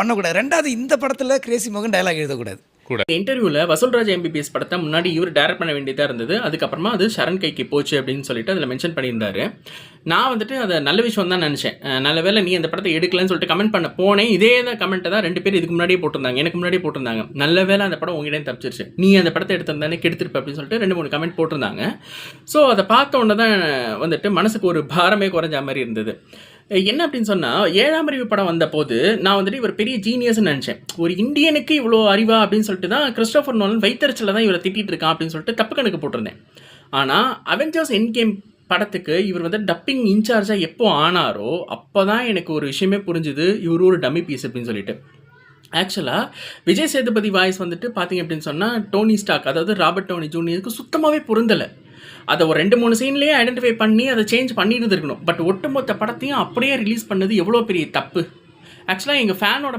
பண்ணக்கூடாது. 2வது இந்த படத்தில் கிரேசி மோகன் டயலாக் எழுதக்கூடாது. இன்டர்வியூல வசூல்ராஜ் எம்பிபிஎஸ் படத்தை முன்னாடி இவர் டைரக்ட் பண்ண வேண்டியதா இருந்தது. அதுக்கப்புறமா அது சரண் கைக்கு போச்சு அப்படின்னு சொல்லிட்டு அதில் மென்ஷன் பண்ணியிருந்தாரு. நான் வந்துட்டு அதை நல்ல விஷயம் தான் நினச்சேன். நல்ல வேலை நீ அந்த படத்தை எடுக்கலன்னு சொல்லிட்டு கமெண்ட் பண்ண போனேன். இதே தான் கமெண்ட்டை தான் 2 பேர் இதுக்கு முன்னாடியே போட்டிருந்தாங்க, எனக்கு முன்னாடியே போட்டிருந்தாங்க. நல்ல வேலை அந்த படம் உங்ககிட்ட தப்பிச்சிருச்சு, நீ அந்த படத்தை எடுத்திருந்தானே கெடுத்திருப்ப அப்படின்னு சொல்லிட்டு 2-3 கமெண்ட் போட்டிருந்தாங்க. ஸோ அதை பார்த்த உடனே தான் வந்துட்டு மனசுக்கு ஒரு பாரமே குறைஞ்ச மாதிரி இருந்தது. என்ன அப்படின்னு சொன்னால், 7ஆம் அறிவு படம் வந்த போது நான் வந்துட்டு இவர் பெரிய ஜீனியஸ்ன்னு நினச்சேன். ஒரு இந்தியனுக்கு இவ்வளோ அறிவா அப்படின்னு சொல்லிட்டு தான் கிறிஸ்டோபர் நோலன் வைத்தறிச்சல தான் இவரை திட்டிகிட்டு இருக்கான் அப்படின்னு சொல்லிட்டு தப்பு கணக்கு போட்டிருந்தேன். ஆனால் அவெஞ்சர்ஸ் எண்ட் கேம் படத்துக்கு இவர் வந்து டப்பிங் இன்சார்ஜாக எப்போ ஆனாரோ அப்போ தான் எனக்கு ஒரு விஷயமே புரிஞ்சுது, இவர் ஒரு டம்மி பீஸ் அப்படின்னு சொல்லிட்டு. ஆக்சுவலாக விஜய் சேதுபதி வாய்ஸ் வந்துட்டு பார்த்தீங்க அப்படின்னு சொன்னால் டோனி ஸ்டாக், அதாவது ராபர்ட் டோனி ஜூனியருக்கு சுத்தமாகவே பொருந்தலை. அதை ஒரு 2-3 சீன்லேயே ஐடென்டிஃபை பண்ணி அதை சேஞ்ச் பண்ணிட்டு இருக்கணும். பட் ஒட்டுமொத்த படத்தையும் அப்படியே ரிலீஸ் பண்ணது எவ்வளோ பெரிய தப்பு. ஆக்சுவலாக எங்கள் ஃபேனோட